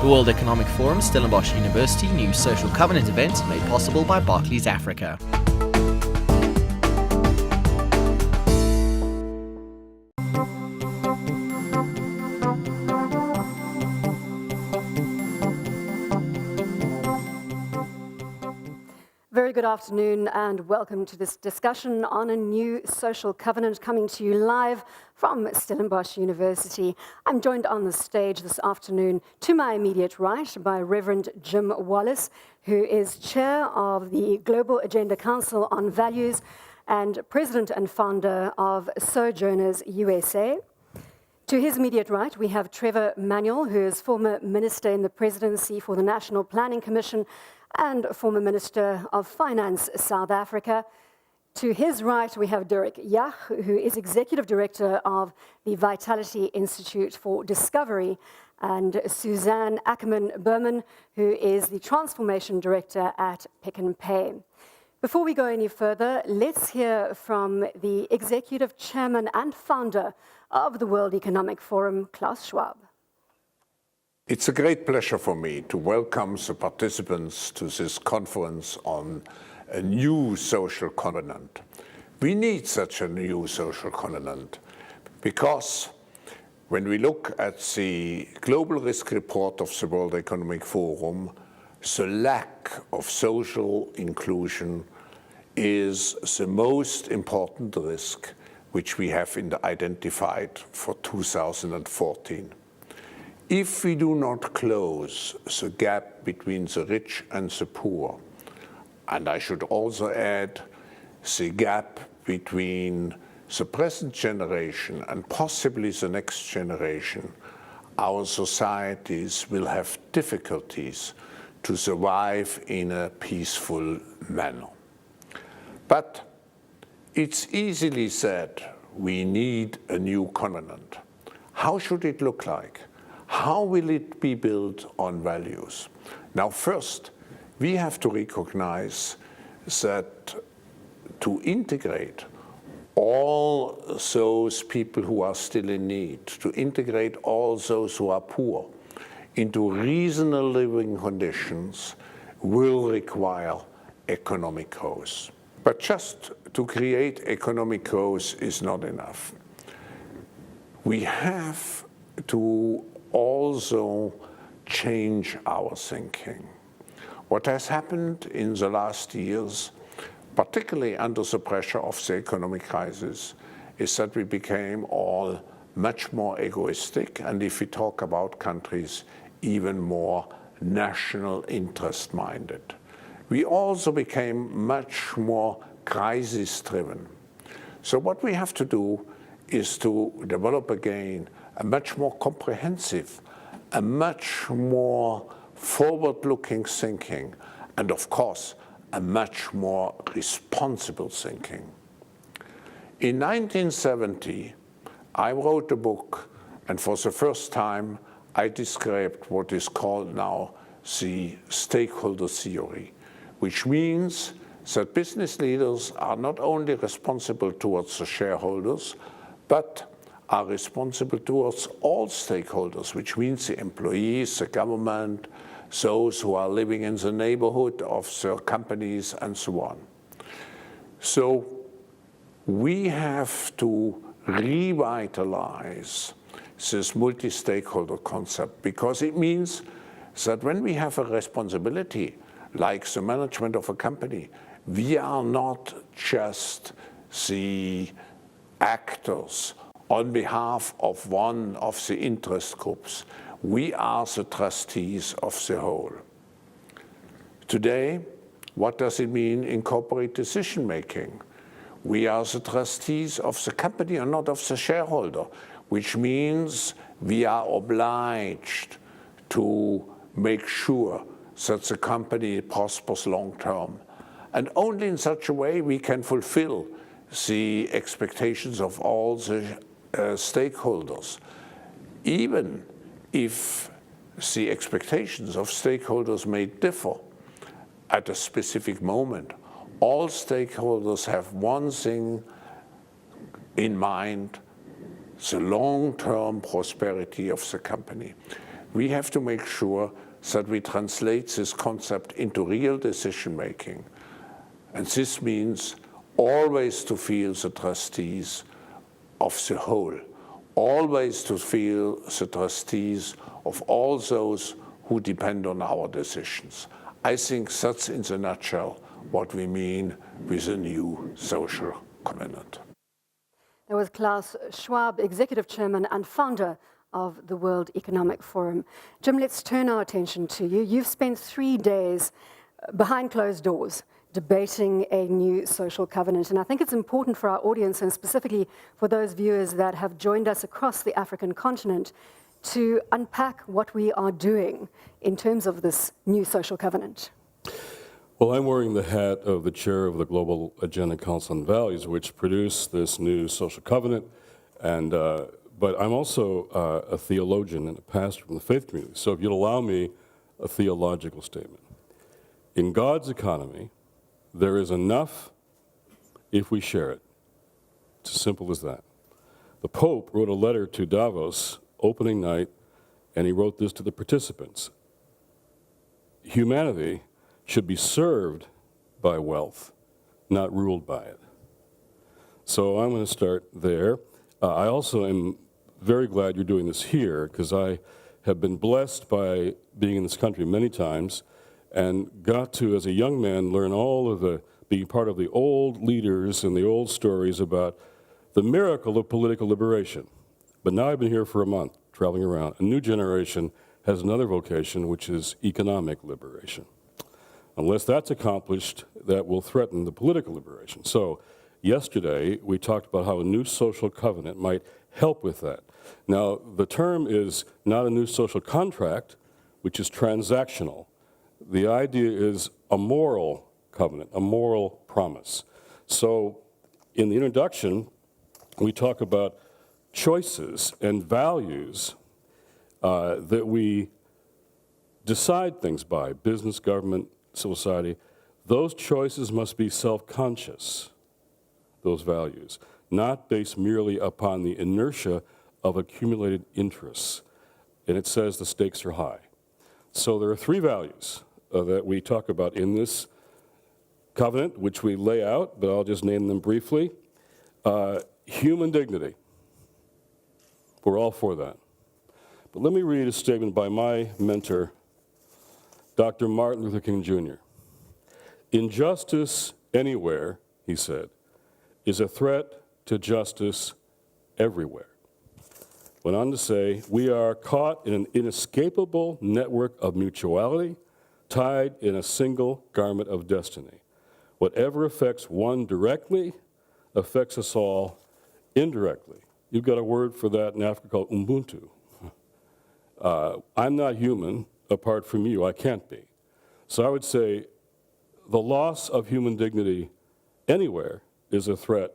The World Economic Forum, Stellenbosch University new social covenant event made possible by Barclays Africa. Very good afternoon and welcome to this discussion on a new social covenant coming to you live from Stellenbosch University. I'm joined on the stage this afternoon to my immediate right by Reverend Jim Wallis, who is chair of the Global Agenda Council on Values and president and founder of Sojourners USA. To his immediate right, we have Trevor Manuel, who is former minister in the Presidency for the National Planning Commission and former Minister of Finance, South Africa. To his right, we have Yach, who is Executive Director of the Vitality Institute for Discovery, and Suzanne Ackerman-Berman, who is the Transformation Director at Pick n Pay. Before we go any further, let's hear from the Executive Chairman and Founder of the World Economic Forum, Klaus Schwab. It's a great pleasure for me to welcome the participants to this conference on a new social covenant. We need such a new social covenant because when we look at the global risk report of the World Economic Forum, the lack of social inclusion is the most important risk which we have identified for 2014. If we do not close the gap between the rich and the poor, and I should also add the gap between the present generation and possibly the next generation, our societies will have difficulties to survive in a peaceful manner. But it's easily said we need a new covenant. How should it look like? How will it be built on values? Now, first, we have to recognize that to integrate all those people who are still in need, to integrate all those who are poor into reasonable living conditions will require economic growth. But just to create economic growth is not enough. We have to also change our thinking. What has happened in the last years, particularly under the pressure of the economic crisis, is that we became all much more egoistic, and if we talk about countries, even more national interest minded. We also became much more crisis-driven. So what we have to do is to develop again a much more comprehensive, a much more forward-looking thinking, and of course, a much more responsible thinking. In 1970, I wrote a book, and for the first time, I described what is called now the stakeholder theory, which means that business leaders are not only responsible towards the shareholders, but are responsible towards all stakeholders, which means the employees, the government, those who are living in the neighborhood of their companies, and so on. So we have to revitalize this multi-stakeholder concept, because it means that when we have a responsibility, like the management of a company, we are not just the actors on behalf of one of the interest groups. We are the trustees of the whole. Today, what does it mean in corporate decision making? We are the trustees of the company and not of the shareholder, which means we are obliged to make sure that the company prospers long term. And only in such a way we can fulfill the expectations of all the stakeholders. Even if the expectations of stakeholders may differ at a specific moment, all stakeholders have one thing in mind: the long-term prosperity of the company. We have to make sure that we translate this concept into real decision making. And this means always to feel the trustees of the whole, always to feel the trustees of all those who depend on our decisions. I think that's in a nutshell what we mean with a new social covenant. That was Klaus Schwab, Executive Chairman and founder of the World Economic Forum. Jim, let's turn our attention to you. You've spent 3 days behind closed doors debating a new social covenant. And I think it's important for our audience, and specifically for those viewers that have joined us across the African continent, to unpack what we are doing in terms of this new social covenant. Well, I'm wearing the hat of the chair of the Global Agenda Council on Values, which produced this new social covenant. And, but I'm also a theologian and a pastor from the faith community. So if you'd allow me a theological statement. In God's economy, there is enough if we share it. It's as simple as that. The Pope wrote a letter to Davos opening night, and he wrote this to the participants. Humanity should be served by wealth, not ruled by it. So I'm going to start there. I also am very glad you're doing this here, because I have been blessed by being in this country many times and got to, as a young man, learn all of the, being part of the old leaders and the old stories about the miracle of political liberation. But now I've been here for a month, traveling around. A new generation has another vocation, which is economic liberation. Unless that's accomplished, that will threaten the political liberation. So yesterday, we talked about how a new social covenant might help with that. Now, the term is not a new social contract, which is transactional. The idea is a moral covenant, a moral promise. So in the introduction, we talk about choices and values that we decide things by, business, government, civil society. Those choices must be self-conscious, those values, not based merely upon the inertia of accumulated interests. And it says the stakes are high. So there are 3 values that we talk about in this covenant, which we lay out, but I'll just name them briefly. Human dignity. We're all for that. But let me read a statement by my mentor, Dr. Martin Luther King Jr. Injustice anywhere, he said, is a threat to justice everywhere. Went on to say, we are caught in an inescapable network of mutuality, tied in a single garment of destiny. Whatever affects one directly affects us all indirectly. You've got a word for that in Africa called Ubuntu. I'm not human apart from you. I can't be. So I would say the loss of human dignity anywhere is a threat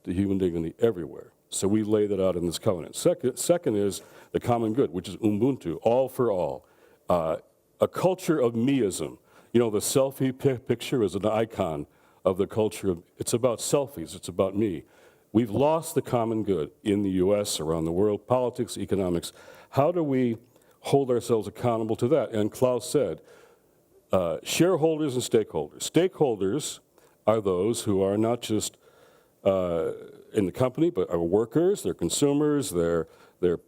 to human dignity everywhere. So we lay that out in this covenant. Second is the common good, which is Ubuntu, all for all. A culture of meism. You know, the selfie picture is an icon of the culture of, it's about selfies, it's about me. We've lost the common good in the US, around the world, politics, economics. How do we hold ourselves accountable to that? And Klaus said, shareholders and stakeholders. Stakeholders are those who are not just in the company, but are workers, they're consumers, they're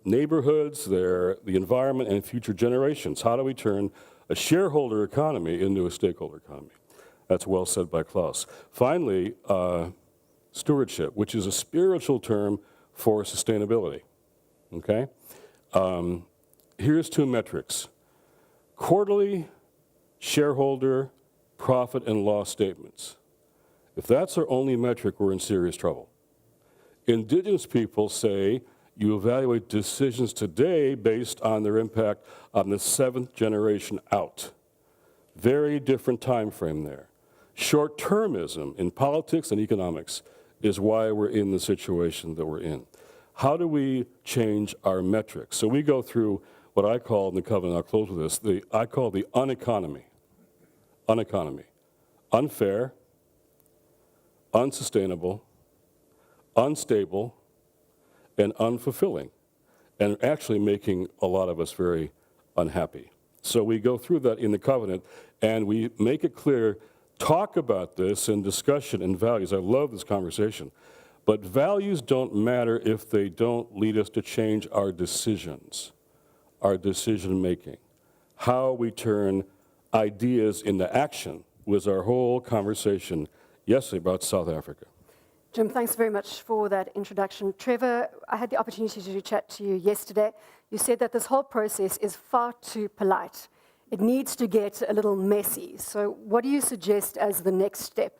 neighborhoods, they're the environment, and future generations. How do we turn a shareholder economy into a stakeholder economy? That's well said by Klaus. Finally, stewardship, which is a spiritual term for sustainability, okay? Here's 2 metrics. Quarterly shareholder profit and loss statements. If that's our only metric, we're in serious trouble. Indigenous people say you evaluate decisions today based on their impact on the 7th generation out. Very different time frame there. Short-termism in politics and economics is why we're in the situation that we're in. How do we change our metrics? So we go through what I call in the covenant, I'll close with this, I call the uneconomy. Uneconomy. Unfair, unsustainable, unstable, and unfulfilling, and actually making a lot of us very unhappy. So we go through that in the covenant, and we make it clear, talk about this in discussion and values. I love this conversation. But values don't matter if they don't lead us to change our decisions, our decision-making. How we turn ideas into action was our whole conversation yesterday about South Africa. Jim, thanks very much for that introduction. Trevor, I had the opportunity to chat to you yesterday. You said that this whole process is far too polite. It needs to get a little messy. So what do you suggest as the next step?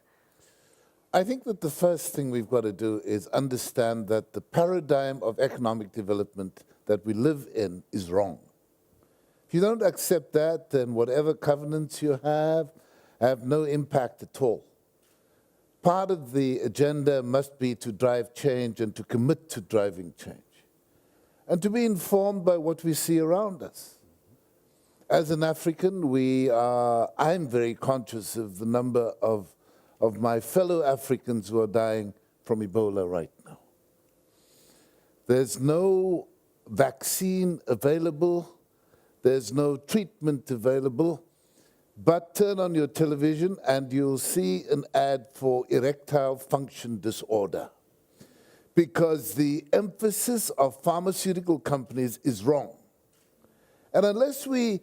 I think that the first thing we've got to do is understand that the paradigm of economic development that we live in is wrong. If you don't accept that, then whatever covenants you have no impact at all. Part of the agenda must be to drive change and to commit to driving change, and to be informed by what we see around us. As an African, I'm very conscious of the number of my fellow Africans who are dying from Ebola right now. There's no vaccine available, there's no treatment available, but turn on your television and you'll see an ad for erectile function disorder, because the emphasis of pharmaceutical companies is wrong. And unless we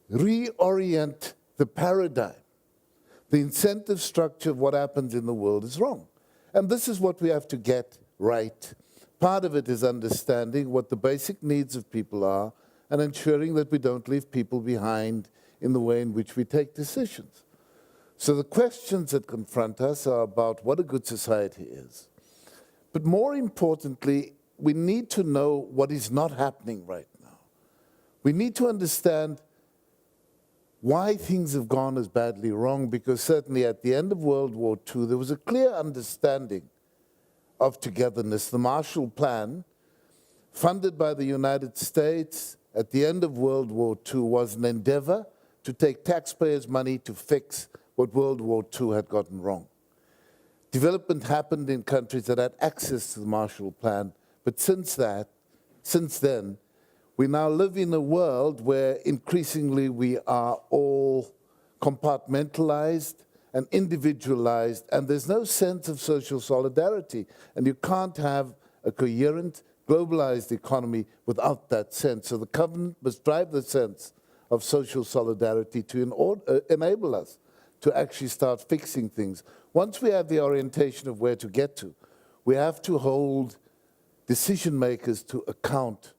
reorient the paradigm, the incentive structure of what happens in the world is wrong. And this is what we have to get right. Part of it is understanding what the basic needs of people are and ensuring that we don't leave people behind in the way in which we take decisions. So the questions that confront us are about what a good society is. But more importantly, we need to know what is not happening right now. We need to understand why things have gone as badly wrong, because certainly at the end of World War II, there was a clear understanding of togetherness. The Marshall Plan, funded by the United States at the end of World War II, was an endeavor to take taxpayers' money to fix what World War II had gotten wrong. Development happened in countries that had access to the Marshall Plan, but since then, we now live in a world where increasingly we are all compartmentalized and individualized, and there's no sense of social solidarity. And you can't have a coherent, globalized economy without that sense. So the covenant must drive the sense of social solidarity to enable us to actually start fixing things. Once we have the orientation of where to get to, we have to hold decision makers to account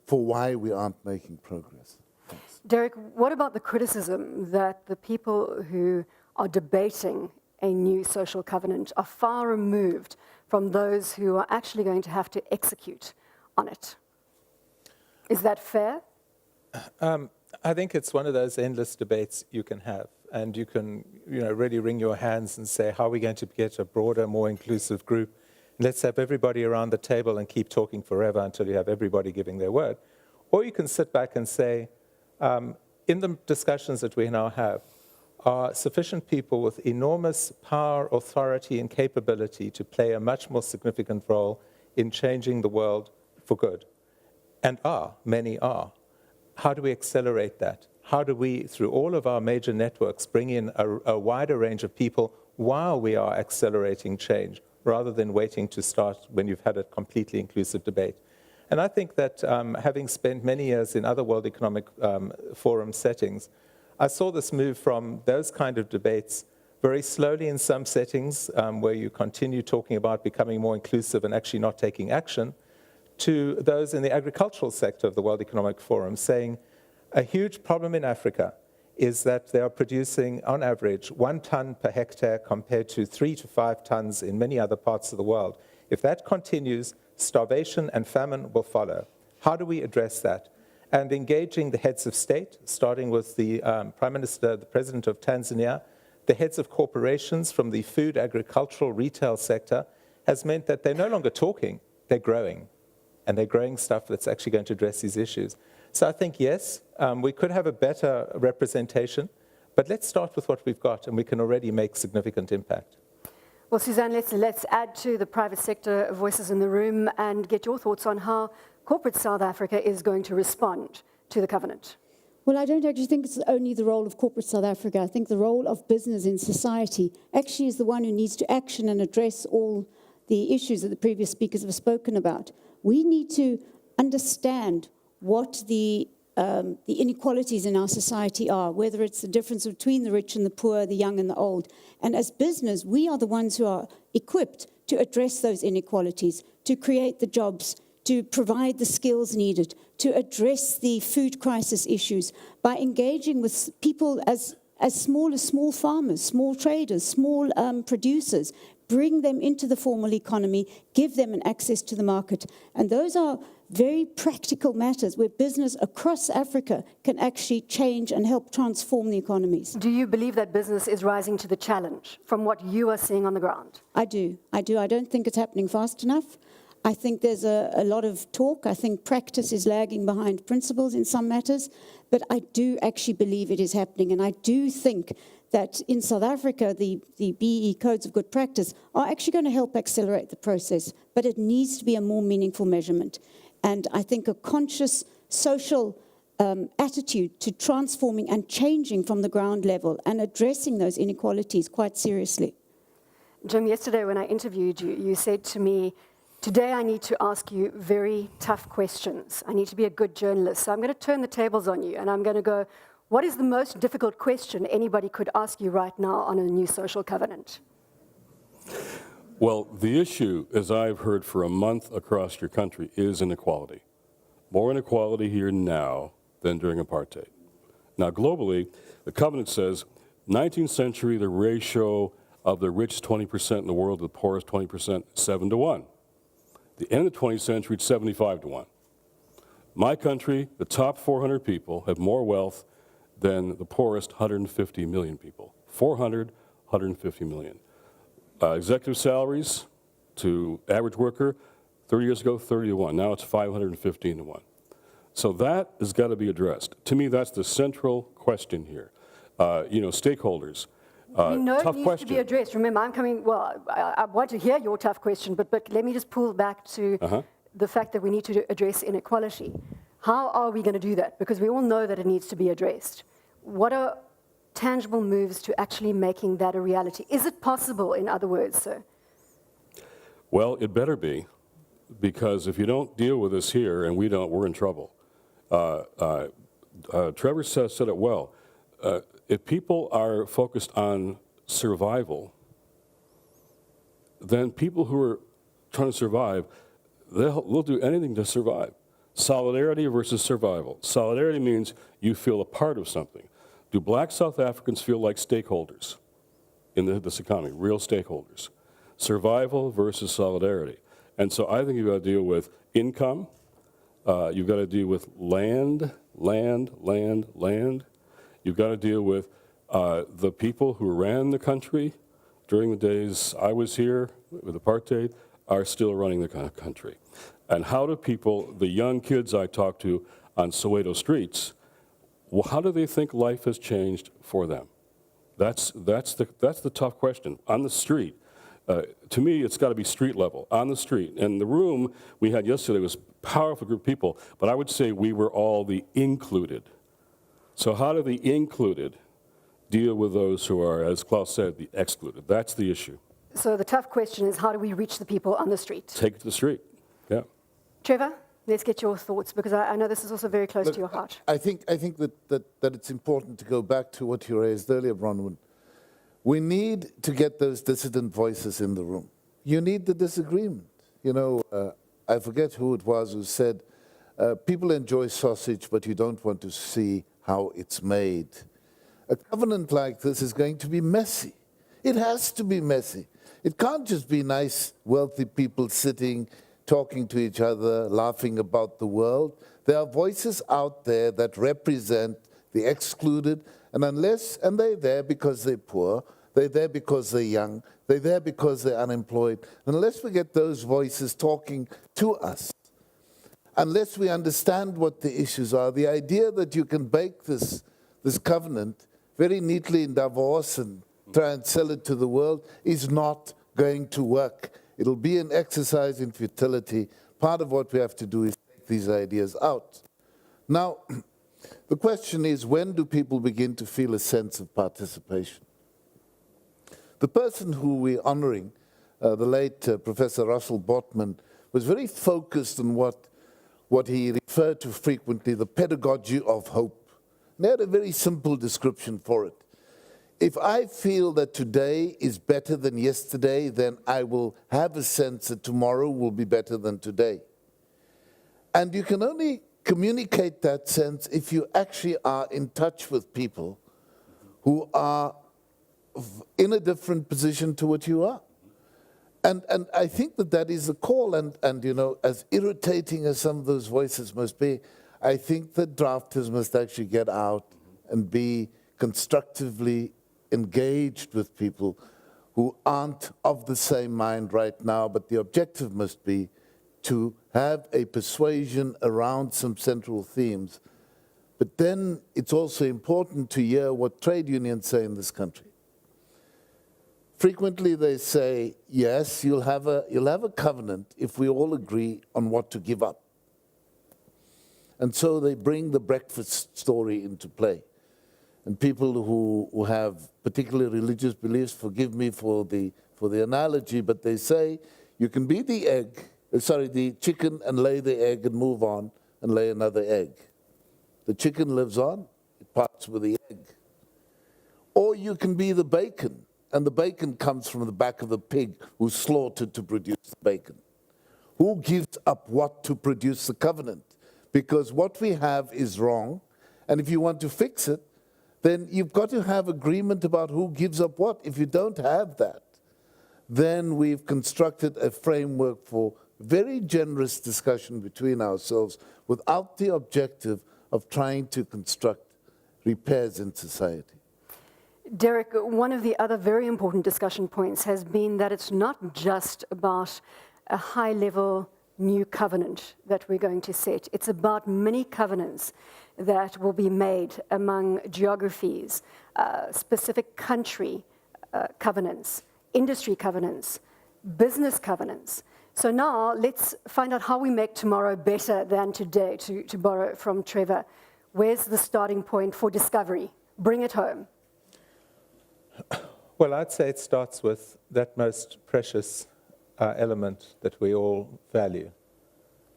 for why we aren't making progress. Thanks. Derek, what about the criticism that the people who are debating a new social covenant are far removed from those who are actually going to have to execute on it? Is that fair? I think it's one of those endless debates you can have, and you can, really wring your hands and say, how are we going to get a broader, more inclusive group? Let's have everybody around the table and keep talking forever until you have everybody giving their word. Or you can sit back and say, in the discussions that we now have, are sufficient people with enormous power, authority, and capability to play a much more significant role in changing the world for good? And many are. How do we accelerate that? How do we, through all of our major networks, bring in a wider range of people while we are accelerating change, rather than waiting to start when you've had a completely inclusive debate? And I think that having spent many years in other World Economic Forum settings, I saw this move from those kind of debates very slowly in some settings where you continue talking about becoming more inclusive and actually not taking action, to those in the agricultural sector of the World Economic Forum saying a huge problem in Africa is that they are producing, on average, 1 ton per hectare compared to 3 to 5 tons in many other parts of the world. If that continues, starvation and famine will follow. How do we address that? And engaging the heads of state, starting with the Prime Minister, the President of Tanzania, the heads of corporations from the food, agricultural, retail sector, has meant that they're no longer talking, they're growing. And they're growing stuff that's actually going to address these issues. So I think, yes, we could have a better representation, but let's start with what we've got, and we can already make significant impact. Well, Suzanne, let's add to the private sector voices in the room and get your thoughts on how corporate South Africa is going to respond to the covenant. Well, I don't actually think it's only the role of corporate South Africa. I think the role of business in society actually is the one who needs to action and address all the issues that the previous speakers have spoken about. We need to understand what the inequalities in our society are, whether it's the difference between the rich and the poor, the young and the old. And as business, we are the ones who are equipped to address those inequalities, to create the jobs, to provide the skills needed, to address the food crisis issues by engaging with people as small farmers, small traders, small producers, bring them into the formal economy, give them an access to the market. And those are very practical matters where business across Africa can actually change and help transform the economies. Do you believe that business is rising to the challenge from what you are seeing on the ground? I do. I don't think it's happening fast enough. I think there's a lot of talk. I think practice is lagging behind principles in some matters, but I do actually believe it is happening. And I do think that in South Africa, the BE codes of good practice are actually going to help accelerate the process, but it needs to be a more meaningful measurement. And I think a conscious social attitude to transforming and changing from the ground level and addressing those inequalities quite seriously. Jim, yesterday when I interviewed you, you said to me, today I need to ask you very tough questions. I need to be a good journalist. So I'm going to turn the tables on you and I'm going to go, what is the most difficult question anybody could ask you right now on a new social covenant? Well, the issue, as I've heard for a month across your country, is inequality. More inequality here now than during apartheid. Now, globally, the covenant says, 19th century, the ratio of the rich 20% in the world to the poorest 20%, 7-to-1. The end of the 20th century, it's 75-to-1. My country, the top 400 people have more wealth than the poorest 150 million people. 150 million. Executive salaries to average worker, 30 years ago, 30-to-1. Now it's 515-to-1. So that has got to be addressed. To me, that's the central question here. Stakeholders. We know tough it needs question. to be addressed. Remember, I want to hear your tough question, but let me just pull back to the fact that we need to address inequality. How are we going to do that? Because we all know that it needs to be addressed. What are tangible moves to actually making that a reality? Is it possible, in other words, sir? Well, it better be, because if you don't deal with this here and we don't, we're in trouble. Trevor said it well. If people are focused on survival, then people who are trying to survive, they'll do anything to survive. Solidarity versus survival. Solidarity means you feel a part of something. Do black South Africans feel like stakeholders in this economy, real stakeholders? Survival versus solidarity. And so I think you've got to deal with income, you've got to deal with land. You've got to deal with the people who ran the country during the days I was here with apartheid are still running the country. And how do people, the young kids I talk to on Soweto streets, well, how do they think life has changed for them? That's the tough question. On the street, to me, it's got to be street level, on the street. And the room we had yesterday was a powerful group of people, but I would say we were all the included. So how do the included deal with those who are, as Klaus said, the excluded? That's the issue. So the tough question is, how do we reach the people on the street? Take it to the street, yeah. Trevor, let's get your thoughts, because I know this is also very close to your heart. I think that it's important to go back to what you raised earlier, Bronwyn. We need to get those dissident voices in the room. You need the disagreement. I forget who it was who said, people enjoy sausage, but you don't want to see how it's made. A covenant like this is going to be messy. It has to be messy. It can't just be nice, wealthy people sitting, talking to each other, laughing about the world. There are voices out there that represent the excluded, and they're there because they're poor, they're there because they're young, they're there because they're unemployed. Unless we get those voices talking to us, unless we understand what the issues are, the idea that you can bake this covenant very neatly in Davos and try and sell it to the world is not going to work. It'll be an exercise in futility. Part of what we have to do is take these ideas out. Now, The question is, when do people begin to feel a sense of participation? The person who we're honoring, the late Professor Russell Botman, was very focused on what he referred to frequently, the pedagogy of hope. And he had a very simple description for it. If I feel that today is better than yesterday, then I will have a sense that tomorrow will be better than today. And you can only communicate that sense if you actually are in touch with people who are in a different position to what you are. And I think that that is the call, and you know, as irritating as some of those voices must be, I think that drafters must actually get out and be constructively engaged with people who aren't of the same mind right now, but the objective must be to have a persuasion around some central themes. But then it's also important to hear what trade unions say in this country. Frequently they say, yes, you'll have a covenant if we all agree on what to give up. And so they bring the breakfast story into play. And people who have particular religious beliefs, forgive me for the analogy, but they say you can be the chicken and lay the egg and move on and lay another egg. The chicken lives on, it parts with the egg. Or you can be the bacon, and the bacon comes from the back of the pig who's slaughtered to produce the bacon. Who gives up what to produce the covenant? Because what we have is wrong, and if you want to fix it, then you've got to have agreement about who gives up what. If you don't have that, then we've constructed a framework for very generous discussion between ourselves without the objective of trying to construct repairs in society. Derek, one of the other very important discussion points has been that it's not just about a high-level new covenant that we're going to set. It's about many covenants that will be made among geographies, specific country covenants, industry covenants, business covenants. So now let's find out how we make tomorrow better than today, to borrow from Trevor. Where's the starting point for discovery? Bring it home. Well, I'd say it starts with that most precious element that we all value,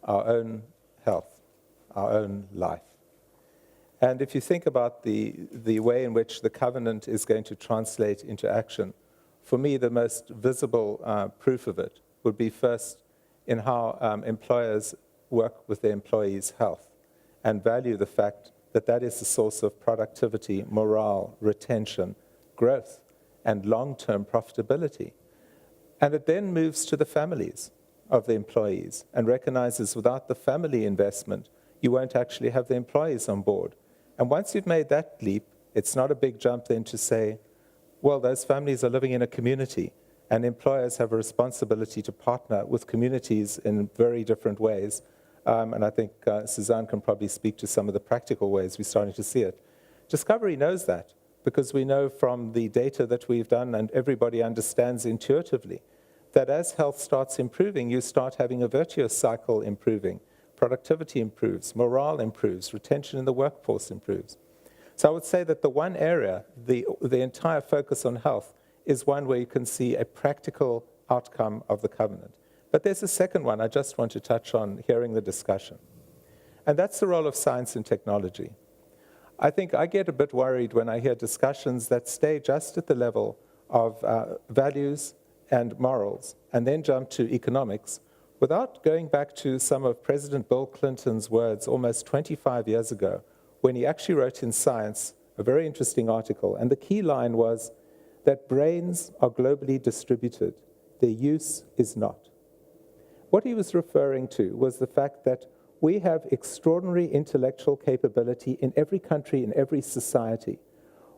our own health, our own life. And if you think about the way in which the covenant is going to translate into action, for me, the most visible proof of it would be first in how employers work with their employees' health and value the fact that that is the source of productivity, morale, retention, growth, and long-term profitability. And it then moves to the families of the employees and recognizes without the family investment, you won't actually have the employees on board. And once you've made that leap, it's not a big jump then to say, well, those families are living in a community, and employers have a responsibility to partner with communities in very different ways. And I think Suzanne can probably speak to some of the practical ways we're starting to see it. Discovery knows that, because we know from the data that we've done, and everybody understands intuitively, that as health starts improving, you start having a virtuous cycle improving. Productivity improves, morale improves, retention in the workforce improves. So I would say that the one area, the entire focus on health, is one where you can see a practical outcome of the covenant. But there's a second one I just want to touch on hearing the discussion. And that's the role of science and technology. I think I get a bit worried when I hear discussions that stay just at the level of values and morals, and then jump to economics, without going back to some of President Bill Clinton's words almost 25 years ago, when he actually wrote in Science a very interesting article. And the key line was that brains are globally distributed, their use is not. What he was referring to was the fact that we have extraordinary intellectual capability in every country, in every society.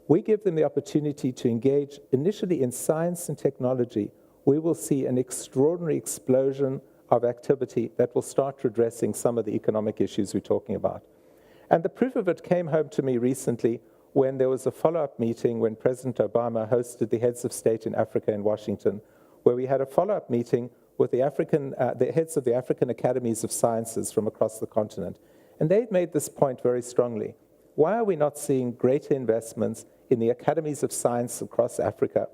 We give them the opportunity to engage initially in science and technology. We will see an extraordinary explosion of activity that will start addressing some of the economic issues we're talking about. And the proof of it came home to me recently when there was a follow-up meeting when President Obama hosted the heads of state in Africa in Washington, where we had a follow-up meeting with the heads of the African Academies of Sciences from across the continent. And they'd made this point very strongly. why are we not seeing greater investments in the academies of science across Africa?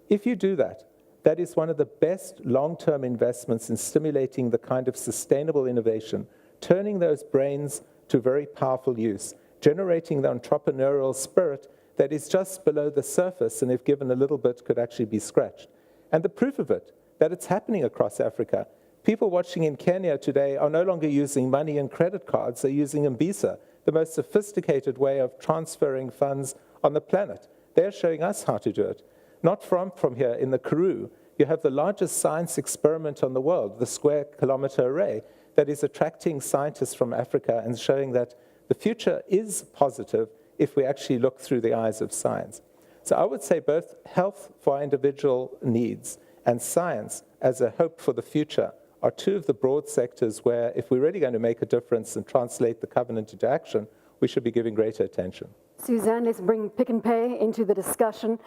If you do that, that is one of the best long-term investments in stimulating the kind of sustainable innovation, turning those brains to very powerful use, generating the entrepreneurial spirit that is just below the surface and if given a little bit could actually be scratched. And the proof of it, that it's happening across Africa. People watching in Kenya today are no longer using money and credit cards, they're using M-Pesa, the most sophisticated way of transferring funds on the planet. They're showing us how to do it. Not from here, in the Karoo, you have the largest science experiment on the world, the Square Kilometre Array, that is attracting scientists from Africa and showing that the future is positive if we actually look through the eyes of science. So I would say both health for our individual needs and science as a hope for the future are two of the broad sectors where if we're really going to make a difference and translate the covenant into action, we should be giving greater attention. Suzanne, let's bring Pick and Pay into the discussion.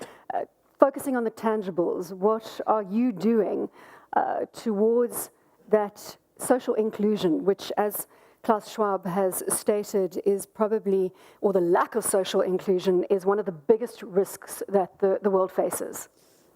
Focusing on the tangibles, what are you doing towards that social inclusion, which, as Klaus Schwab has stated, is probably, or the lack of social inclusion is one of the biggest risks that the world faces?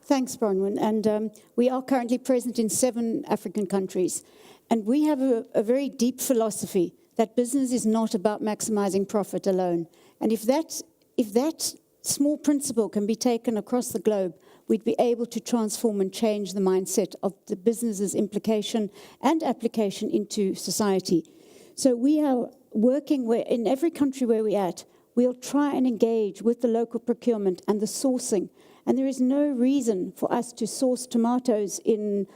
Thanks, Bronwyn. And we are currently present in 7 African countries. And we have a very deep philosophy that business is not about maximizing profit alone. And if that small principle can be taken across the globe, we'd be able to transform and change the mindset of the business's implication and application into society. So we are working in every country where we're at, we'll try and engage with the local procurement and the sourcing. And there is no reason for us to source tomatoes in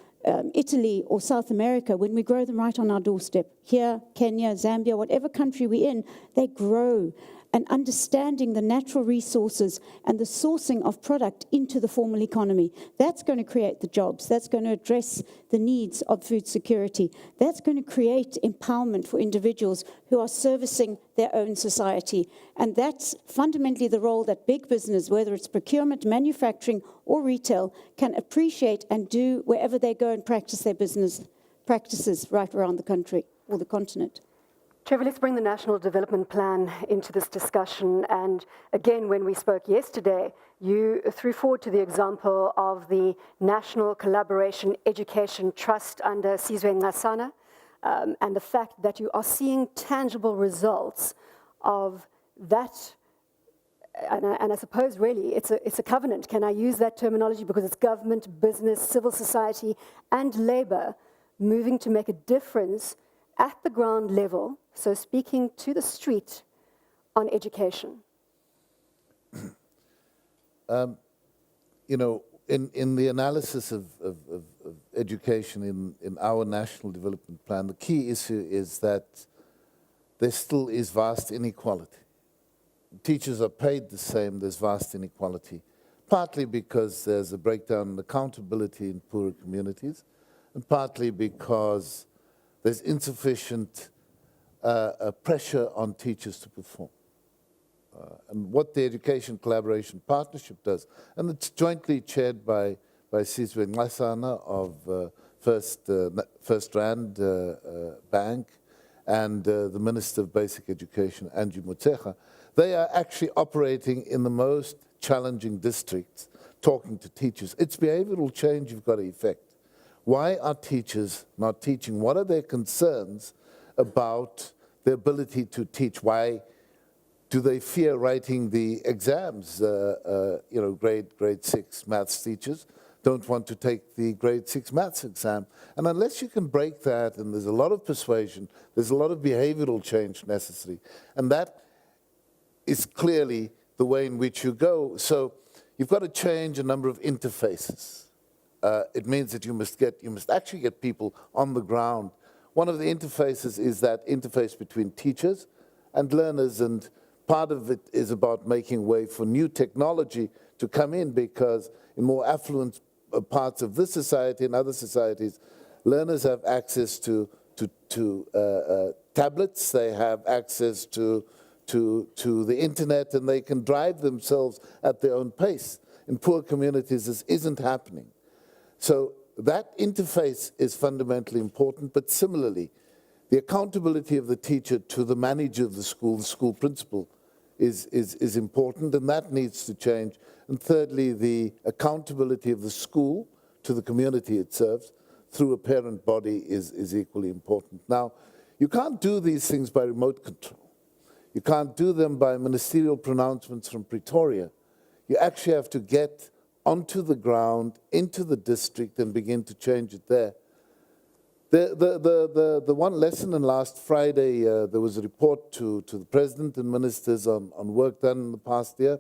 Italy or South America when we grow them right on our doorstep. Here, Kenya, Zambia, whatever country we're in, they grow. And understanding the natural resources and the sourcing of product into the formal economy. That's going to create the jobs. That's going to address the needs of food security. That's going to create empowerment for individuals who are servicing their own society. And that's fundamentally the role that big business, whether it's procurement, manufacturing, or retail, can appreciate and do wherever they go and practice their business practices right around the country or the continent. Trevor, let's bring the National Development Plan into this discussion. And again, when we spoke yesterday, you threw forward to the example of the National Collaboration Education Trust under Sizwe Ngasana, and the fact that you are seeing tangible results of that. And I suppose really it's a covenant. Can I use that terminology? Because it's government, business, civil society, and labor moving to make a difference at the ground level, so speaking to the street on education. You know, in the analysis of education in our National Development Plan, the key issue is that there still is vast inequality. Teachers are paid the same, there's vast inequality, partly because there's a breakdown in accountability in poorer communities, and partly because there's insufficient pressure on teachers to perform. And what the Education Collaboration Partnership does, and it's jointly chaired by Sizwe Ngasana of First Rand Bank and the Minister of Basic Education, Angie Motshekga, they are actually operating in the most challenging districts, talking to teachers. It's behavioral change you've got to effect. Why are teachers not teaching? What are their concerns about their ability to teach? Why do they fear writing the exams? You know, grade 6 maths teachers don't want to take the grade 6 maths exam. And unless you can break that, and there's a lot of persuasion, there's a lot of behavioral change necessary. And that is clearly the way in which you go. So you've got to change a number of interfaces. It means that you must actually get people on the ground. One of the interfaces is that interface between teachers and learners, and part of it is about making way for new technology to come in, because in more affluent parts of this society and other societies, learners have access to tablets, they have access to the internet, and they can drive themselves at their own pace. In poor communities, this isn't happening. So that interface is fundamentally important, but similarly, the accountability of the teacher to the manager of the school principal, is important, and that needs to change. And thirdly, the accountability of the school to the community it serves through a parent body is equally important. Now, you can't do these things by remote control. You can't do them by ministerial pronouncements from Pretoria. You actually have to get onto the ground, into the district, and begin to change it there. The one lesson, and last Friday there was a report to the President and ministers on work done in the past year.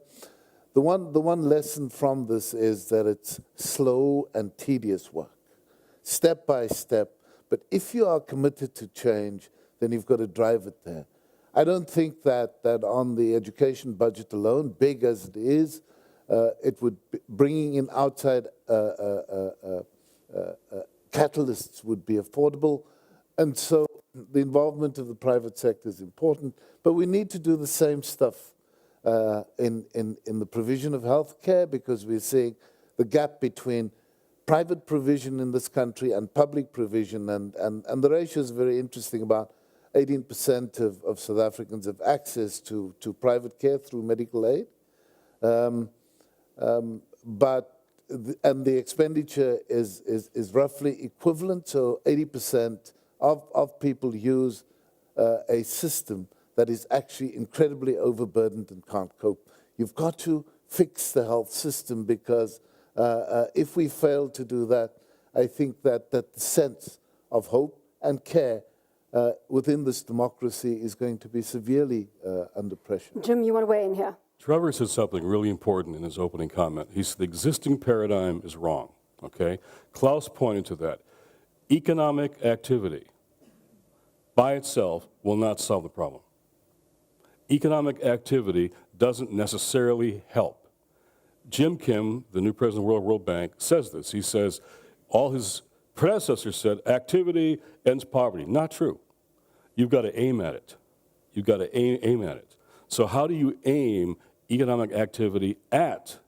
The one lesson from this is that it's slow and tedious work, step by step. But if you are committed to change, then you've got to drive it there. I don't think that on the education budget alone, big as it is, it would be bringing in outside catalysts would be affordable. And so the involvement of the private sector is important. But we need to do the same stuff in the provision of health care, because we're seeing the gap between private provision in this country and public provision. And the ratio is very interesting. About 18% of South Africans have access to private care through medical aid. And the expenditure is roughly equivalent, so 80% of people use a system that is actually incredibly overburdened and can't cope. You've got to fix the health system, because if we fail to do that, I think that the sense of hope and care within this democracy is going to be severely under pressure. Jim, you want to weigh in here? Trevor said something really important in his opening comment. He said the existing paradigm is wrong, okay? Klaus pointed to that. Economic activity by itself will not solve the problem. Economic activity doesn't necessarily help. Jim Kim, the new president of the World Bank, says this. He says, all his predecessors said, activity ends poverty. Not true. You've got to aim at it. You've got to aim at it. So how do you aim economic activity at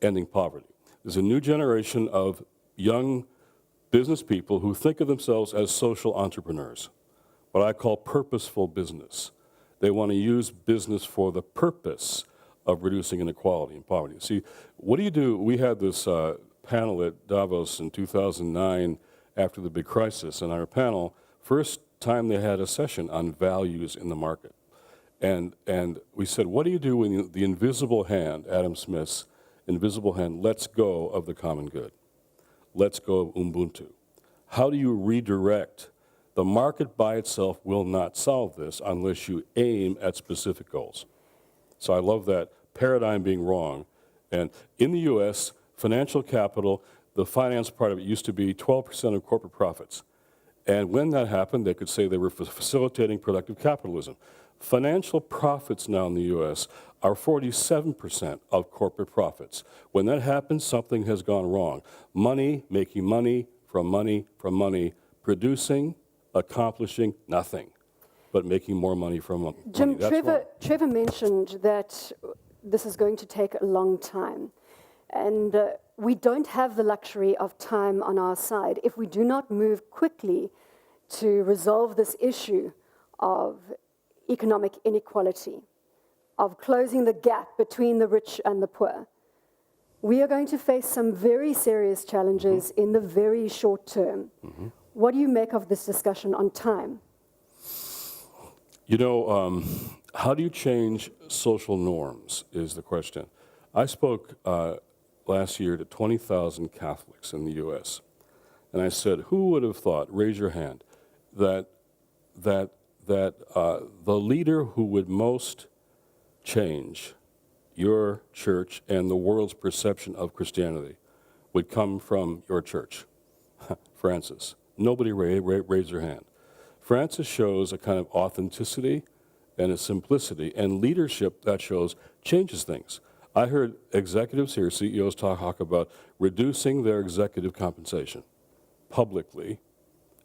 ending poverty? There's a new generation of young business people who think of themselves as social entrepreneurs, what I call purposeful business. They want to use business for the purpose of reducing inequality and poverty. See, what do you do? We had this panel at Davos in 2009 after the big crisis, and our panel, first time they had a session on values in the market. And we said, what do you do when the invisible hand, Adam Smith's invisible hand, lets go of the common good, lets go of Ubuntu? How do you redirect? The market by itself will not solve this unless you aim at specific goals. So I love that paradigm being wrong. And in the US, financial capital, the finance part of it used to be 12% of corporate profits. And when that happened, they could say they were facilitating productive capitalism. Financial profits now in the US are 47% of corporate profits. When that happens, something has gone wrong. Money, making money, producing, accomplishing nothing, but making more money from money. Jim, That's Trevor mentioned that this is going to take a long time. And we don't have the luxury of time on our side. If we do not move quickly to resolve this issue of economic inequality, of closing the gap between the rich and the poor, we are going to face some very serious challenges in the very short term. What do you make of this discussion on time? You know, how do you change social norms is the question. I spoke last year to 20,000 Catholics in the U.S., and I said, who would have thought, raise your hand, that the leader who would most change your church and the world's perception of Christianity would come from your church? Francis. Nobody raised their hand. Francis shows a kind of authenticity and a simplicity and leadership that shows changes things. I heard executives here, CEOs talk about reducing their executive compensation publicly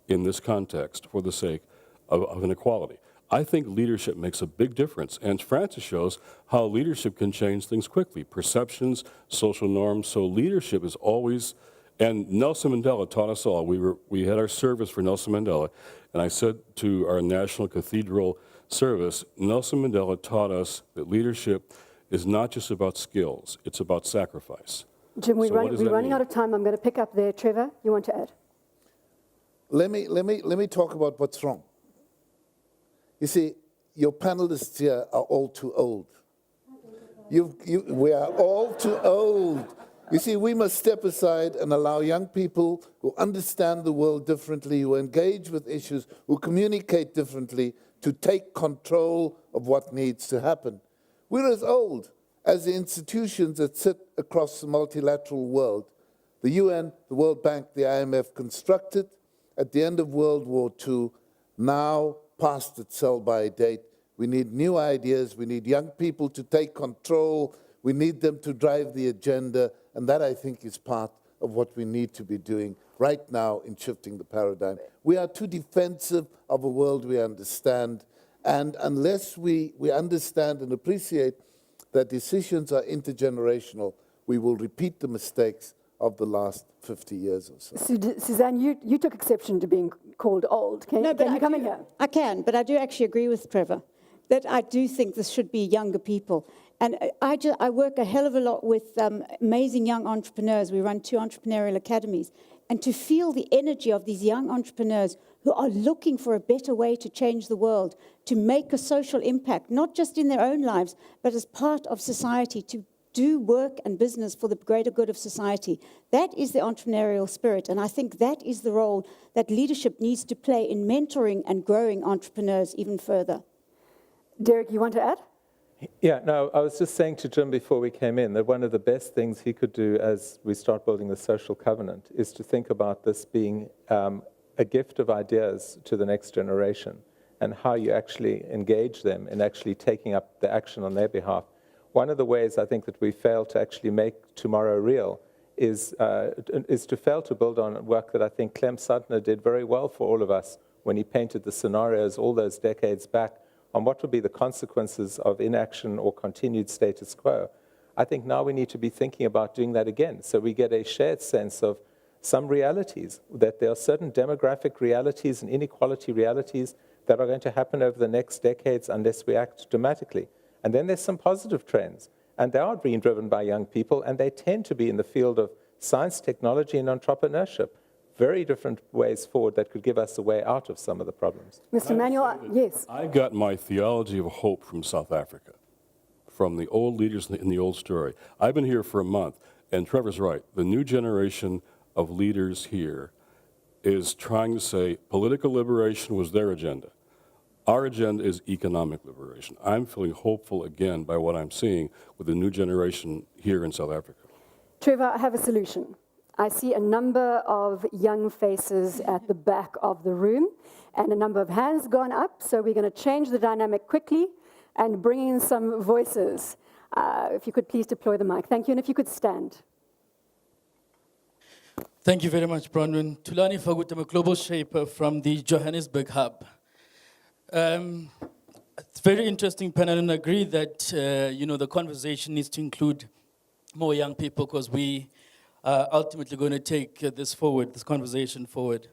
in this context for the sake of inequality. I think leadership makes a big difference, and Francis shows how leadership can change things quickly, perceptions, social norms. So leadership is always, and Nelson Mandela taught us all. We had our service for Nelson Mandela, and I said to our National Cathedral service, Nelson Mandela taught us that leadership is not just about skills, it's about sacrifice. Jim, So what does we're that running mean? out of time. I'm going to pick up there. Trevor, you want to add? Let me talk about what's wrong. You see, your panelists here are all too old. We are all too old. You see, we must step aside and allow young people who understand the world differently, who engage with issues, who communicate differently, to take control of what needs to happen. We're as old as the institutions that sit across the multilateral world. The UN, the World Bank, the IMF constructed at the end of World War II, now past its sell-by date. We need new ideas. We need young people to take control. We need them to drive the agenda. And that, I think, is part of what we need to be doing right now in shifting the paradigm. We are too defensive of a world we understand. And unless we understand and appreciate that decisions are intergenerational, we will repeat the mistakes of the last 50 years or so. Suzanne, you took exception to being called old. Can you come in here? I can, but I do actually agree with Trevor that I do think this should be younger people. And I work a hell of a lot with amazing young entrepreneurs. We run 2 entrepreneurial academies. And to feel the energy of these young entrepreneurs who are looking for a better way to change the world, to make a social impact, not just in their own lives, but as part of society, to do work and business for the greater good of society. That is the entrepreneurial spirit. And I think that is the role that leadership needs to play in mentoring and growing entrepreneurs even further. Derek, you want to add? Yeah, no, I was just saying to Jim before we came in that one of the best things he could do as we start building the social covenant is to think about this being a gift of ideas to the next generation and how you actually engage them in actually taking up the action on their behalf. One of the ways I think that we fail to actually make tomorrow real is to fail to build on work that I think Clem Sutner did very well for all of us when he painted the scenarios all those decades back on what would be the consequences of inaction or continued status quo. I think now we need to be thinking about doing that again, so we get a shared sense of some realities, that there are certain demographic realities and inequality realities that are going to happen over the next decades unless we act dramatically. And then there's some positive trends, and they are being driven by young people, and they tend to be in the field of science, technology, and entrepreneurship. Very different ways forward that could give us a way out of some of the problems. Mr. Manuel, yes. I got my theology of hope from South Africa, from the old leaders in the old story. I've been here for a month, and Trevor's right. The new generation of leaders here is trying to say political liberation was their agenda. Our agenda is economic liberation. I'm feeling hopeful again by what I'm seeing with the new generation here in South Africa. Trevor, I have a solution. I see a number of young faces at the back of the room and a number of hands gone up, so we're going to change the dynamic quickly and bring in some voices. If you could please deploy the mic. Thank you, and if you could stand. Thank you very much, Bronwyn. Tulani Fagut, I'm a global shaper from the Johannesburg hub. It's very interesting panel, and I agree that the conversation needs to include more young people because we are ultimately going to take this conversation forward.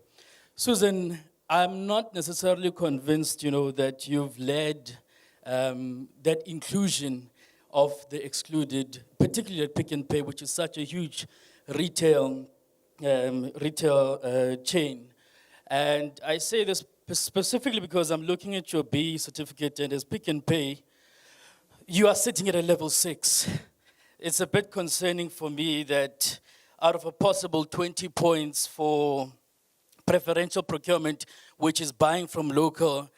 Susan, I'm not necessarily convinced, that you've led that inclusion of the excluded, particularly at Pick n Pay, which is such a huge retail chain. And I say this specifically because I'm looking at your B certificate, and as Pick n Pay, you are sitting at a level 6. It's a bit concerning for me that out of a possible 20 points for preferential procurement, which is buying from local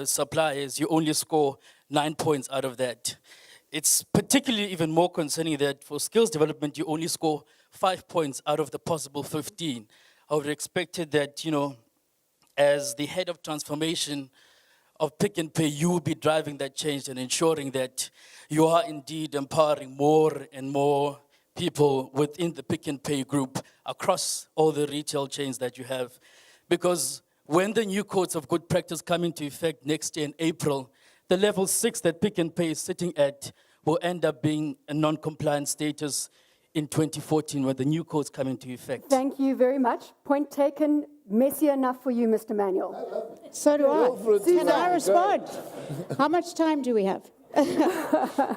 suppliers, you only score 9 points out of that. It's particularly even more concerning that for skills development, you only score 5 points out of the possible 15. I would have expected that, as the head of transformation of Pick n Pay, you will be driving that change and ensuring that you are indeed empowering more and more people within the Pick n Pay group across all the retail chains that you have. Because when the new codes of good practice come into effect next year in April, the level 6 that Pick n Pay is sitting at will end up being a non-compliant status in 2014 when the new codes come into effect. Thank you very much. Point taken. Messy enough for you, Mr. Manuel. So do I. Can I Go. respond? How much time do we have?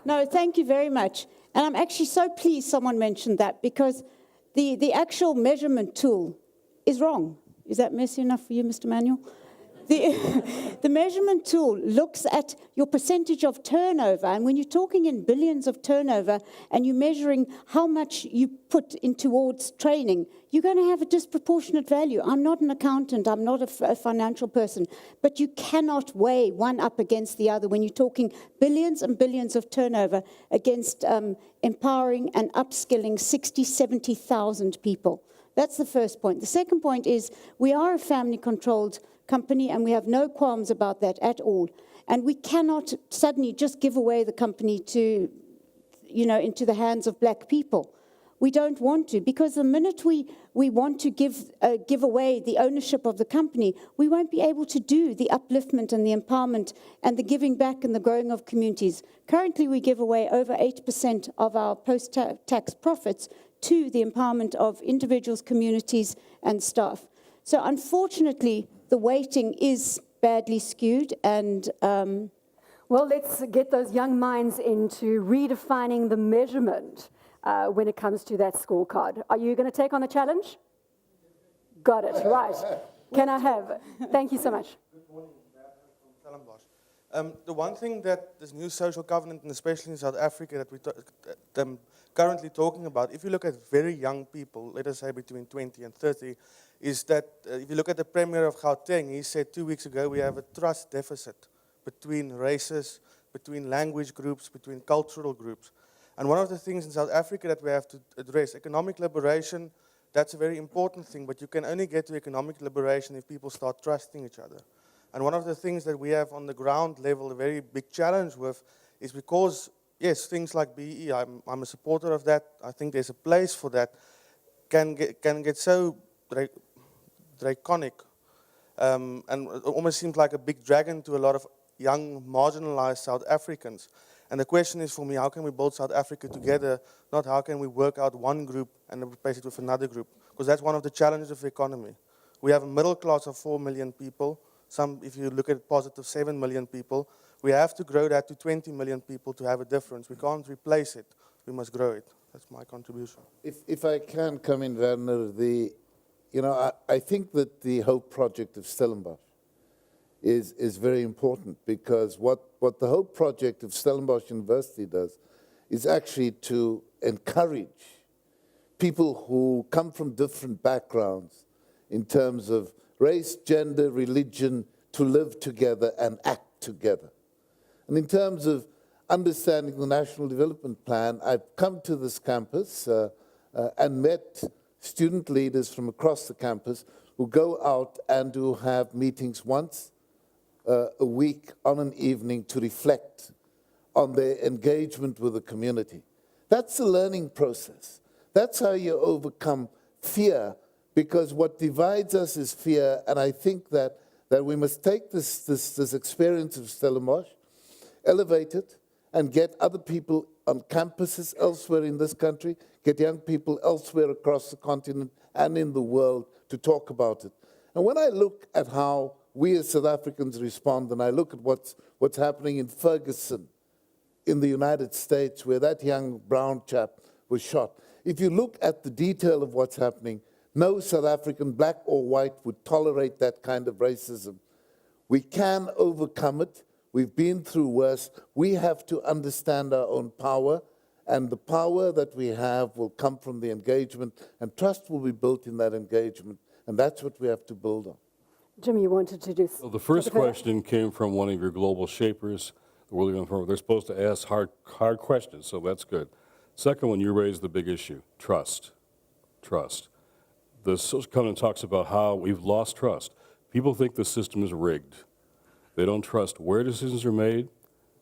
No, thank you very much. And I'm actually so pleased someone mentioned that, because the actual measurement tool is wrong. Is that messy enough for you, Mr. Manuel? The measurement tool looks at your percentage of turnover, and when you're talking in billions of turnover and you're measuring how much you put in towards training, you're going to have a disproportionate value. I'm not an accountant, I'm not a financial person, but you cannot weigh one up against the other when you're talking billions and billions of turnover against empowering and upskilling 60, 70,000 people. That's the first point. The second point is we are a family-controlled company, and we have no qualms about that at all. And we cannot suddenly just give away the company to, into the hands of black people. We don't want to, because the minute we want to give away the ownership of the company, we won't be able to do the upliftment and the empowerment and the giving back and the growing of communities. Currently, we give away over 8% of our post-tax profits to the empowerment of individuals, communities, and staff. So unfortunately, the weighting is badly skewed, and well, let's get those young minds into redefining the measurement when it comes to that scorecard. Are you going to take on the challenge? Got it, right. Can I have? Thank you so much. Good morning, from Stellenbosch. The one thing that this new social covenant, and especially in South Africa, that we're currently talking about, if you look at very young people, let us say between 20 and 30, is that if you look at the Premier of Gauteng, he said 2 weeks ago we have a trust deficit between races, between language groups, between cultural groups. And one of the things in South Africa that we have to address, economic liberation, that's a very important thing, but you can only get to economic liberation if people start trusting each other. And one of the things that we have on the ground level, a very big challenge with, is because, yes, things like BE, I'm a supporter of that, I think there's a place for that, can get so draconic, and it almost seems like a big dragon to a lot of young, marginalized South Africans. And the question is for me, how can we build South Africa together, not how can we work out one group and replace it with another group? Because that's one of the challenges of the economy. We have a middle class of 4 million people, some, if you look at it, positive 7 million people. We have to grow that to 20 million people to have a difference. We can't replace it, we must grow it. That's my contribution. If I can come in, Werner, I think that the Hope Project of Stellenbosch is very important, because what the Hope Project of Stellenbosch University does is actually to encourage people who come from different backgrounds in terms of race, gender, religion, to live together and act together. And in terms of understanding the National Development Plan, I've come to this campus and met student leaders from across the campus who go out and who have meetings once a week on an evening to reflect on their engagement with the community. That's the learning process. That's how you overcome fear, because what divides us is fear, and I think that we must take this experience of Stellenbosch, elevate it, and get other people on campuses elsewhere in this country, get young people elsewhere across the continent and in the world to talk about it. And when I look at how we as South Africans respond, and I look at what's happening in Ferguson, in the United States, where that young brown chap was shot, if you look at the detail of what's happening, no South African, black or white, would tolerate that kind of racism. We can overcome it. We've been through worse. We have to understand our own power, and the power that we have will come from the engagement, and trust will be built in that engagement, and that's what we have to build on. Jim, you wanted to do... Well, the first question came from one of your global shapers. They're supposed to ask hard questions, so that's good. Second one, you raised the big issue, trust. Trust. The social covenant talks about how we've lost trust. People think the system is rigged. They don't trust where decisions are made,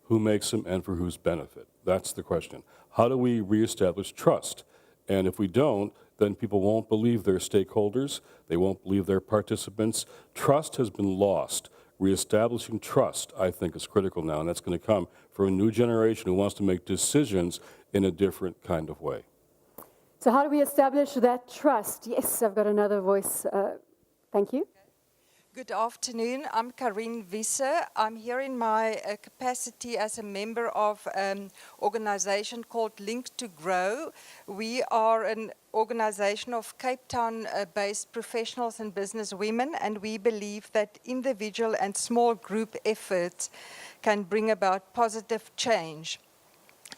who makes them, and for whose benefit. That's the question. How do we reestablish trust? And if we don't, then people won't believe their stakeholders. They won't believe their participants. Trust has been lost. Reestablishing trust, I think, is critical now, and that's going to come from a new generation who wants to make decisions in a different kind of way. So how do we establish that trust? Yes, I've got another voice. Thank you. Good afternoon. I'm Karine Visser. I'm here in my capacity as a member of an organization called Link to Grow. We are an organization of Cape Town-based professionals and business women, and we believe that individual and small group efforts can bring about positive change.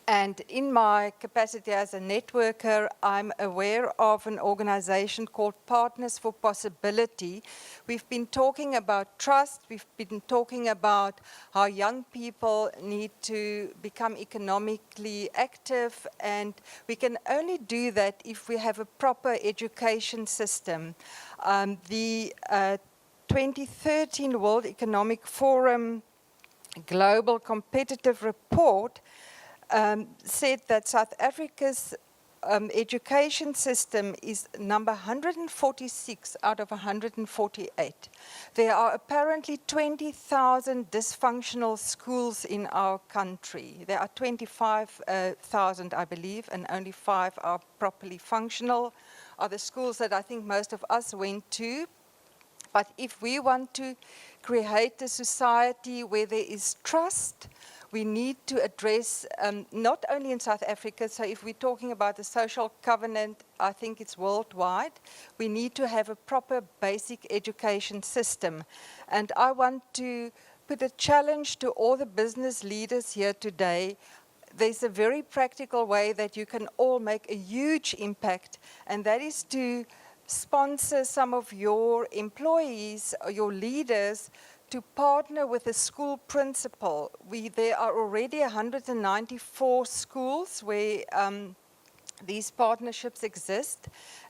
And in my capacity as a networker, I'm aware of an organization called Partners for Possibility. We've been talking about trust. We've been talking about how young people need to become economically active. And we can only do that if we have a proper education system. The 2013 World Economic Forum Global Competitive Report said that South Africa's education system is number 146 out of 148. There are apparently 20,000 dysfunctional schools in our country. There are 25,000, I believe, and only 5 are properly functional, are the schools that I think most of us went to. But if we want to create a society where there is trust, we need to address, not only in South Africa, so if we're talking about the social covenant, I think it's worldwide, we need to have a proper basic education system. And I want to put a challenge to all the business leaders here today. There's a very practical way that you can all make a huge impact, and that is to sponsor some of your employees or your leaders to partner with a school principal. There are already 194 schools where these partnerships exist,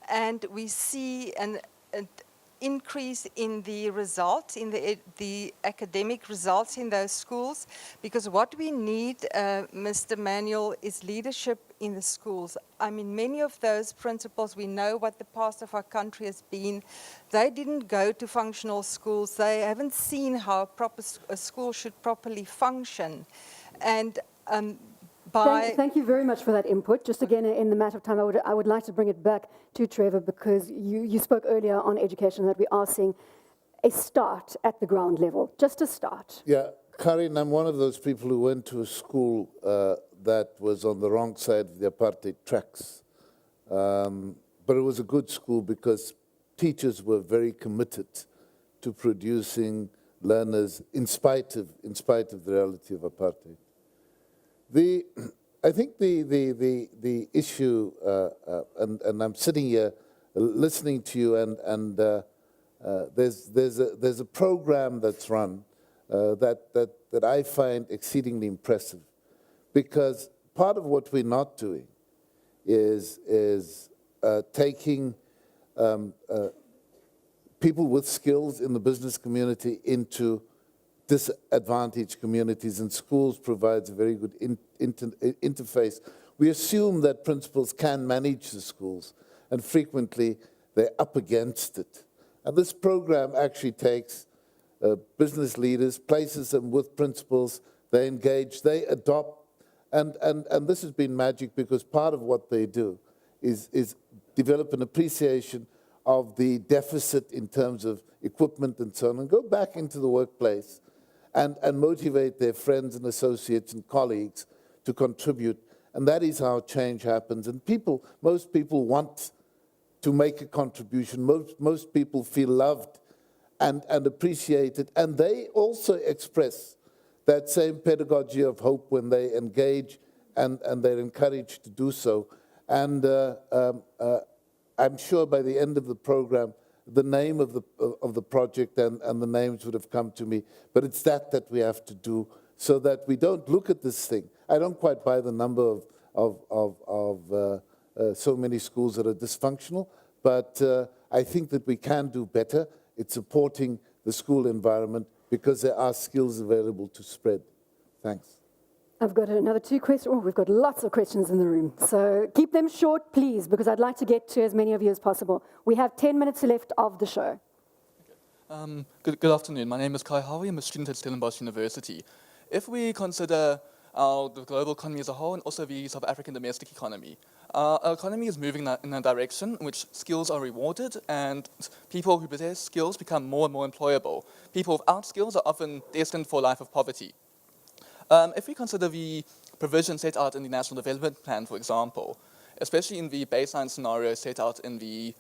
and we see an increase in the results, in the academic results in those schools, because what we need, Mr. Manuel, is leadership in the schools. I mean, many of those principals, we know what the past of our country has been. They didn't go to functional schools. They haven't seen how a school should properly function. And Thank you very much for that input. Just again, in the matter of time, I would like to bring it back to Trevor, because you spoke earlier on education, that we are seeing a start at the ground level, just a start. Yeah, Karin, I'm one of those people who went to a school that was on the wrong side of the apartheid tracks. But it was a good school because teachers were very committed to producing learners in spite of the reality of apartheid. I think the issue, and I'm sitting here listening to you, and there's a program that's run that I find exceedingly impressive, because part of what we're not doing is taking people with skills in the business community into disadvantaged communities, and schools provides a very good interface. We assume that principals can manage the schools, and frequently they're up against it. And this program actually takes business leaders, places them with principals, they engage, they adopt, and this has been magic, because part of what they do is develop an appreciation of the deficit in terms of equipment and so on, and go back into the workplace and motivate their friends and associates and colleagues to contribute. And that is how change happens. And most people want to make a contribution. Most people feel loved and appreciated. And they also express that same pedagogy of hope when they engage, and they're encouraged to do so. And I'm sure by the end of the program, the name of the project and the names would have come to me. But it's that we have to do, so that we don't look at this thing. I don't quite buy the number of so many schools that are dysfunctional, but I think that we can do better. It's supporting the school environment, because there are skills available to spread. Thanks. I've got another 2 questions. Oh, we've got lots of questions in the room. So keep them short, please, because I'd like to get to as many of you as possible. We have 10 minutes left of the show. Good afternoon. My name is Kai Howie. I'm a student at Stellenbosch University. If we consider the global economy as a whole, and also the South African domestic economy. Our economy is moving in a direction in which skills are rewarded, and people who possess skills become more and more employable. People without skills are often destined for a life of poverty. If we consider the provision set out in the National Development Plan, for example, especially in the baseline scenario set out in the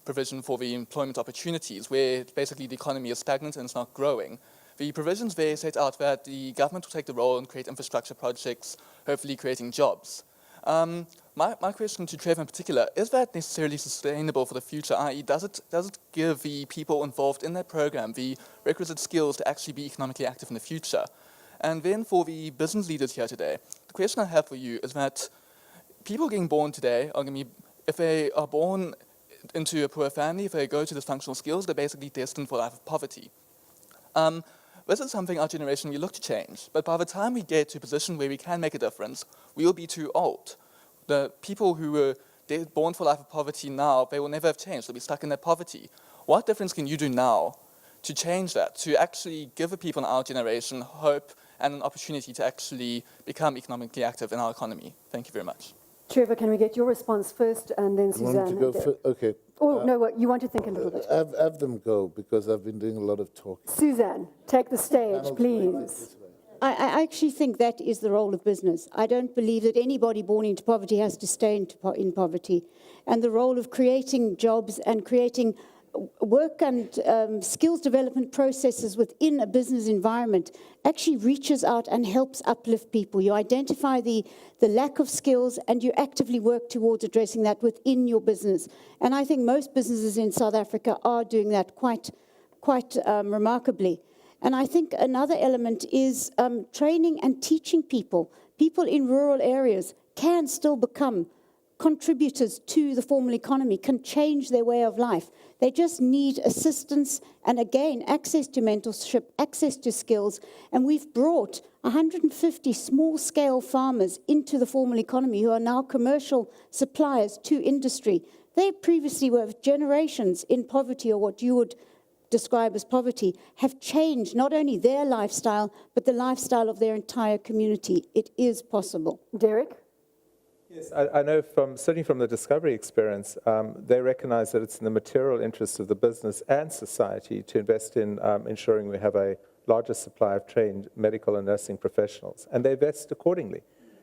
provision for the employment opportunities, where basically the economy is stagnant and it's not growing, the provisions there set out that the government will take the role and create infrastructure projects, hopefully creating jobs. My question to Trevor in particular, is that necessarily sustainable for the future, i.e. does it give the people involved in that program the requisite skills to actually be economically active in the future? And then for the business leaders here today, the question I have for you is that people getting born today are going to be, if they are born into a poor family, if they go to dysfunctional skills, they're basically destined for a life of poverty. This is something our generation will look to change, but by the time we get to a position where we can make a difference, we will be too old. The people who were born for a life of poverty now, they will never have changed, they'll be stuck in that poverty. What difference can you do now to change that, to actually give the people in our generation hope and an opportunity to actually become economically active in our economy? Thank you very much. Trevor, can we get your response first, and then Suzanne? Okay. Oh, no, you want to think a little bit. Have them go, because I've been doing a lot of talking. Suzanne, take the stage, please. I actually think that is the role of business. I don't believe that anybody born into poverty has to stay in poverty. And the role of creating jobs and creating work and skills development processes within a business environment actually reaches out and helps uplift people. You identify the lack of skills and you actively work towards addressing that within your business. And I think most businesses in South Africa are doing that quite remarkably. And I think another element is training and teaching people. People in rural areas can still become contributors to the formal economy, can change their way of life. They just need assistance and, again, access to mentorship, access to skills. And we've brought 150 small-scale farmers into the formal economy who are now commercial suppliers to industry. They previously were generations in poverty, or what you would describe as poverty, have changed not only their lifestyle, but the lifestyle of their entire community. It is possible. Derek? Yes, I know certainly from the Discovery experience, they recognize that it's in the material interests of the business and society to invest in ensuring we have a larger supply of trained medical and nursing professionals. And they invest accordingly.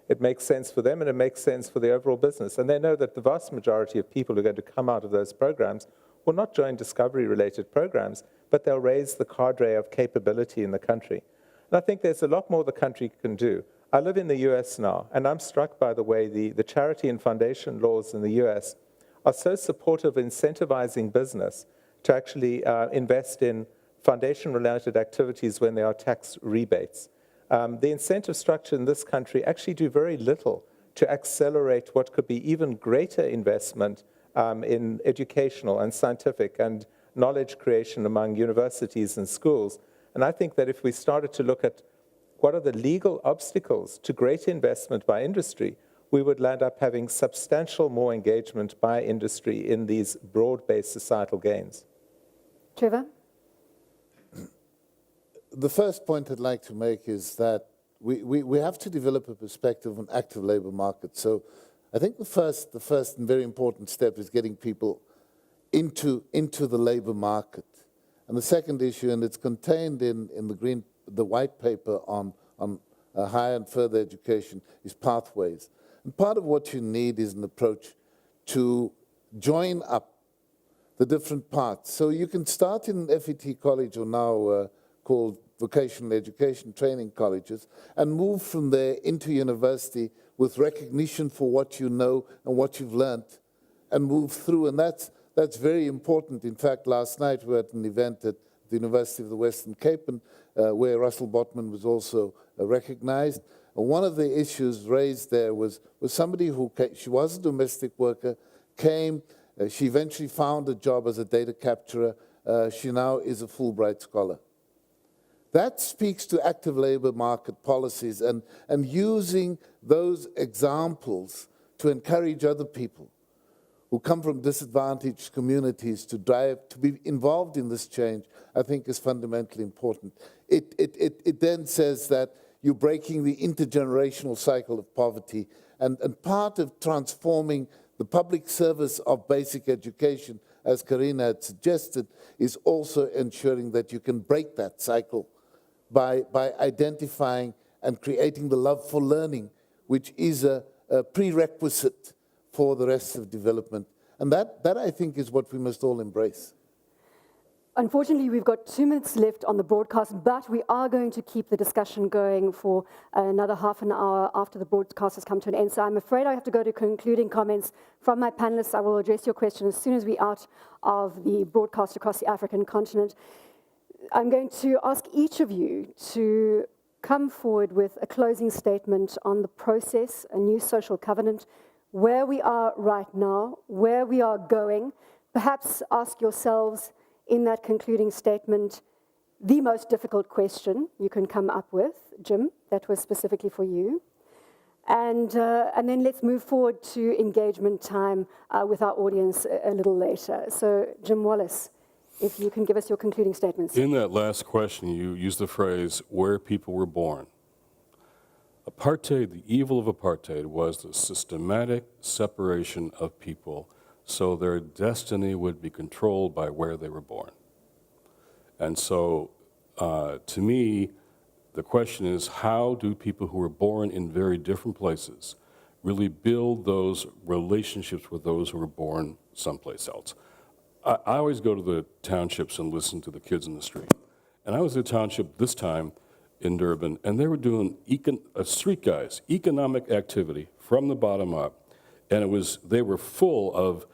It makes sense for them and it makes sense for the overall business. And they know that the vast majority of people who are going to come out of those programs will not join Discovery-related programs, but they'll raise the cadre of capability in the country. And I think there's a lot more the country can do. I live in the US now, and I'm struck by the way the charity and foundation laws in the US are so supportive of incentivizing business to actually invest in foundation-related activities when there are tax rebates. The incentive structure in this country actually do very little to accelerate what could be even greater investment in educational and scientific and knowledge creation among universities and schools. And I think that if we started to look at what are the legal obstacles to greater investment by industry, we would land up having substantial more engagement by industry in these broad-based societal gains. Trevor? The first point I'd like to make is that we have to develop a perspective on active labor markets. So I think the first and very important step is getting people into the labor market. And the second issue, and it's contained in the white paper on higher and further education, is pathways. And part of what you need is an approach to join up the different paths. So you can start in FET College, or now called vocational education training colleges, and move from there into university with recognition for what you know and what you've learned, and move through. And that's very important. In fact, last night we were at an event at the University of the Western Cape, and where Russell Botman was also recognized. And one of the issues raised there was somebody who she was a domestic worker, came, she eventually found a job as a data capturer. She now is a Fulbright scholar. That speaks to active labor market policies and using those examples to encourage other people who come from disadvantaged communities to be involved in this change, I think is fundamentally important. It then says that you're breaking the intergenerational cycle of poverty. And part of transforming the public service of basic education, as Karina had suggested, is also ensuring that you can break that cycle by identifying and creating the love for learning, which is a prerequisite for the rest of development. And that I think is what we must all embrace. Unfortunately, we've got 2 minutes left on the broadcast, but we are going to keep the discussion going for another half an hour after the broadcast has come to an end. So I'm afraid I have to go to concluding comments from my panelists. I will address your question as soon as we're out of the broadcast across the African continent. I'm going to ask each of you to come forward with a closing statement on the process, a new social covenant, where we are right now, where we are going. Perhaps ask yourselves in that concluding statement the most difficult question you can come up with. Jim, that was specifically for you. And then let's move forward to engagement time with our audience a little later. So, Jim Wallis, if you can give us your concluding statements. In that last question, you used the phrase, where people were born. Apartheid, the evil of apartheid was the systematic separation of people so their destiny would be controlled by where they were born. And so, to me, the question is, how do people who are born in very different places really build those relationships with those who were born someplace else? I always go to the townships and listen to the kids in the street. And I was at a township this time in Durban, and they were doing street guys, economic activity from the bottom up. And they were full of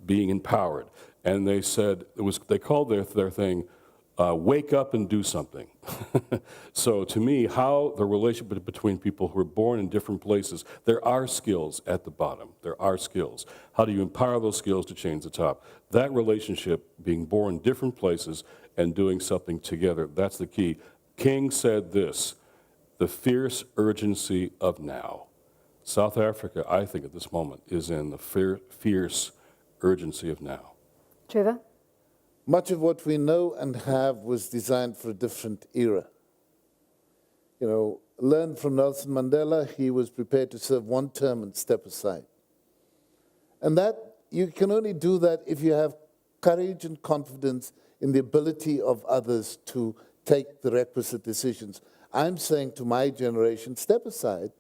being empowered. And they said, they called their thing, wake up and do something. So to me, how the relationship between people who are born in different places, there are skills at the bottom. There are skills. How do you empower those skills to change the top? That relationship, being born in different places and doing something together, that's the key. King said this, the fierce urgency of now. South Africa, I think at this moment, is in the fierce urgency of now. Trevor? Much of what we know and have was designed for a different era. You know, learn from Nelson Mandela, he was prepared to serve one term and step aside. And that, you can only do that if you have courage and confidence in the ability of others to take the requisite decisions. I'm saying to my generation, step aside,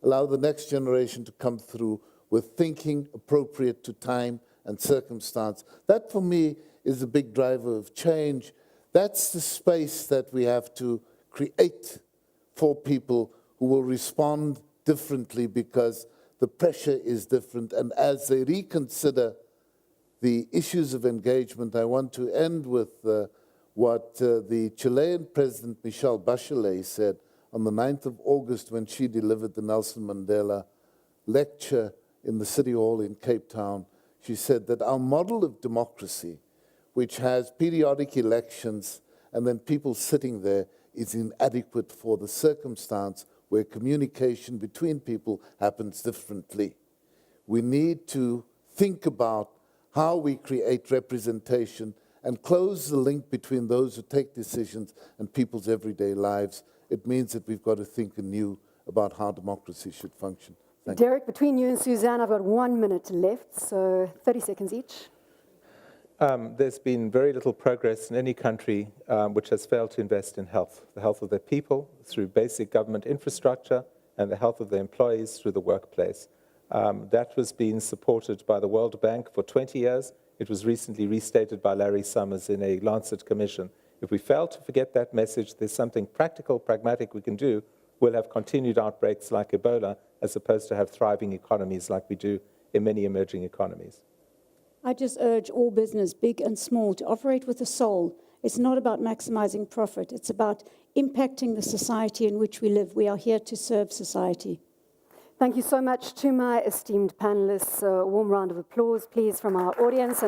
allow the next generation to come through with thinking appropriate to time and circumstance. That, for me, is a big driver of change. That's the space that we have to create for people who will respond differently because the pressure is different. And as they reconsider the issues of engagement, I want to end with what the Chilean President Michelle Bachelet said on the 9th of August when she delivered the Nelson Mandela lecture in the City Hall in Cape Town. She said that our model of democracy, which has periodic elections and then people sitting there, is inadequate for the circumstance where communication between people happens differently. We need to think about how we create representation and close the link between those who take decisions and people's everyday lives. It means that we've got to think anew about how democracy should function. Thank you. Derek, between you and Suzanne, I've got 1 minute left, so 30 seconds each. There's been very little progress in any country which has failed to invest in health, the health of their people through basic government infrastructure and the health of their employees through the workplace. That was being supported by the World Bank for 20 years. It was recently restated by Larry Summers in a Lancet commission. If we fail to forget that message, there's something practical, pragmatic we can do, we'll have continued outbreaks like Ebola as opposed to have thriving economies like we do in many emerging economies. I just urge all business, big and small, to operate with a soul. It's not about maximizing profit. It's about impacting the society in which we live. We are here to serve society. Thank you so much to my esteemed panelists. A warm round of applause, please, from our audience.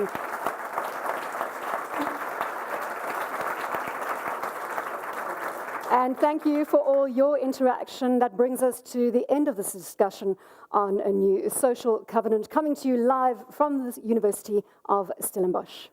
And thank you for all your interaction. That brings us to the end of this discussion on a new social covenant, coming to you live from the University of Stellenbosch.